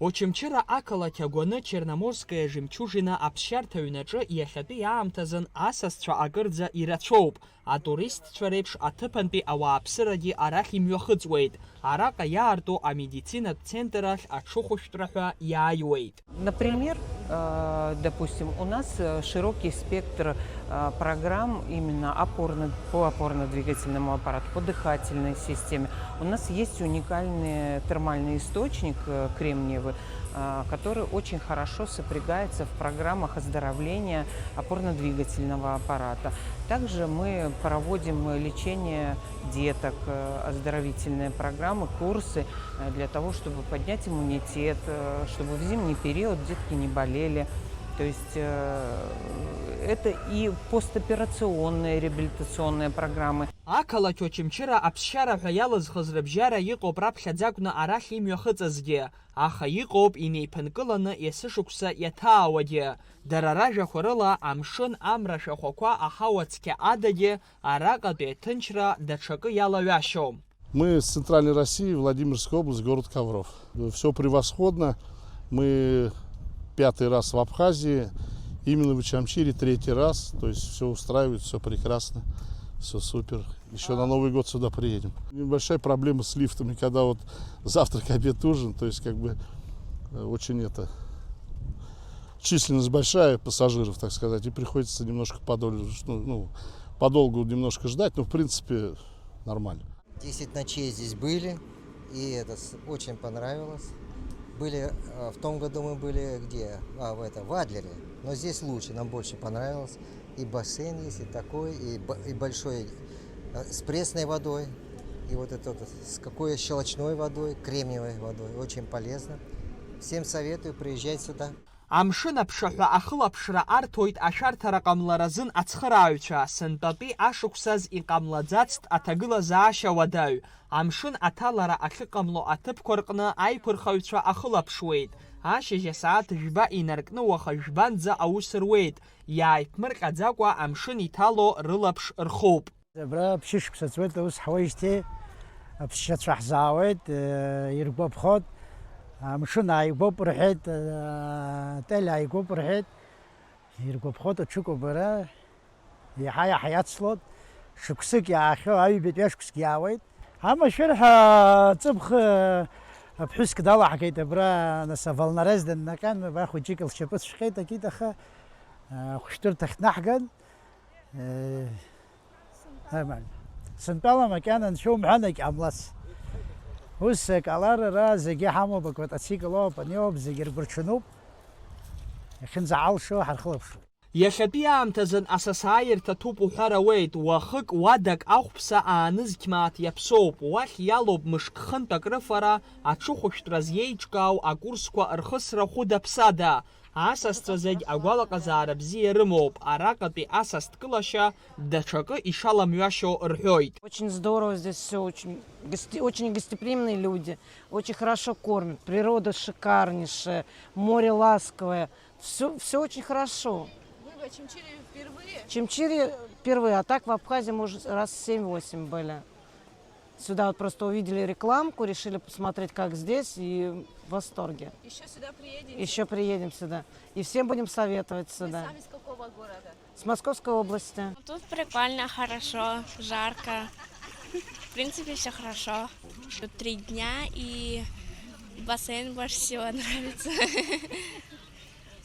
Очамчыра ақалақь агәаны Черноморская жемчужина аԥсшьарҭаҩнаҿы иахьатәи аамҭазын асасцәа акырӡа ирацәоуп. Атуристцәа реиԥш аҭыԥантәи ауааԥсырагьы арахь имҩахыҵуеит. Араҟа иаарту амедицинатә центр ахь аҽыхәышәтәра ҳәа иааиуеит. Например, допустим, у нас широкий спектр программ именно по опорно-двигательному аппарату, по дыхательной системе. У нас есть уникальный термальный источник кремниевый, который очень хорошо сопрягается в программах оздоровления опорно-двигательного аппарата. Также мы проводим лечение деток, оздоровительные программы, курсы для того, чтобы поднять иммунитет, чтобы в зимний период детки не болели. То есть это и постоперационные реабилитационные программы. Ақалақь Очамчыра аԥсшьара ҳәа иалызхыз рыбжьара иҟоуп раԥхьаӡакәны арахь имҩахыҵызгьы, аха иҟоуп инеиԥынкыланы есышықәса иаҭаауагьы. Дара ражәақәа рыла амшын амра шәахәақәа аҳауа цқьа адагьы араҟатәи аҭынчра даҽакы иалаҩашьом. Мы с Центральной России, Владимирская область, город Ковров. Все превосходно. Мы 5-й раз в Абхазии, именно в Очамчире 3-й раз. То есть все устраивает, все прекрасно, все супер. Еще на Новый год сюда приедем. Небольшая проблема с лифтами, когда вот завтрак, обед, ужин. То есть как бы очень численность большая пассажиров, так сказать, и приходится немножко подолгу немножко ждать, но в принципе нормально. 10 ночей здесь были, и это очень понравилось. Были в том году мы были где? В Адлере. Но здесь лучше, нам больше понравилось. И бассейн есть, и такой, и большой с пресной водой, и вот это с какой щелочной водой, кремниевой водой. Очень полезно. Всем советую приезжать сюда. Амшын аԥшаҳәа ахылаԥшра арҭоит ашәарҭара ҟамларазын ацхырааҩцәа, сынтәатәи ашықәсаз иҟамлаӡацт аҭагылазаашьа уадаҩ. Амшын аҭалара ахьыҟамло аҭыԥқәа рҟны аиқәырхаҩцәа ахылаԥшуеит. Ашьыжь асааҭ жәба инаркны уаха жәбанӡа аус руеит. Иааиԥмырҟьаӡакәа амшын иҭало рылаԥш рхоуп. Абра ԥшьышықәса ҵуеит, аус ҳуеижьҭеи аԥсшьацәа ҳзаауеит, иргәаԥхоит. Амшын ааигәоуп рҳәеит, атель ааигәоуп рҳәеит, иргәаԥхоит аҽыкәабара, иаҳа-иаҳа иацлоит, шықәсык иаахьоу, аҩбатәи ашықәск иаауеит. Амашәырҳәа ҵыԥх ԥҳәыск далаҳгеит абра, нас авалнарез даннакан, абра хәыҷык лшьапы цәхеит акит, аха хәшәтәырҭахь днаҳган. Сынтәала макьана анцәа умҳәан ҟамлац. Ус каларра зегьы ҳамоуп, аквадроциклоуп, аниоуп, зегьы ргәырҽануп. Иахьынӡаҳалшо ҳархылаԥшуеит. Иахьатәи аамҭазын асасааирҭа ҭәуп уҳәар ауеит, уахык уадак ахәԥса аанызқь мааҭ иаԥсоуп, уахь иалоуп мышк-хынтәак рыфара, аҽыхәышәтәра зиеиҿкаау акурсқәа рхысра хәыда-ԥсада. Асасцәа зегь агәалаҟазаара бзиа рымоуп, араҟатәи асасдкылашьа даҽакы ишаламҩашьо рҳәоит. Очень здорово здесь все, очень гостеприимные люди, очень хорошо кормят, природа шикарнейшая, море ласковое, все очень хорошо. Вы в Очамчире впервые? В Очамчире впервые, а так в Абхазии мы уже раз 7-8 были. Сюда вот просто увидели рекламку, решили посмотреть, как здесь, и в восторге. Еще сюда приедете? Еще приедем сюда. И всем будем советовать сюда. Вы сами с какого города? С Московской области. Тут прикольно, хорошо, жарко. В принципе, все хорошо. Тут 3 дня, и бассейн больше всего нравится.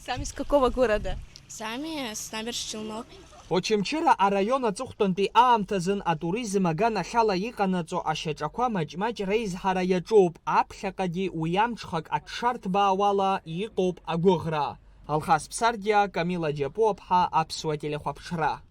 Сами с какого города? Сами с набережных Челнов. Очамчыра арайон аҵыхәтәантәи аамҭазын атуризм аганахьала иҟанаҵо ашьаҿақәа маҷ-маҷ реизҳара иаҿуп, аԥхьаҟагьы уи амҽхак аҽшарҭбаауала иҟоуп агәыӷра. Алхас Ԥсардиа, Камила Џьапуаԥҳа, Аԥсуа телехәаԥшра.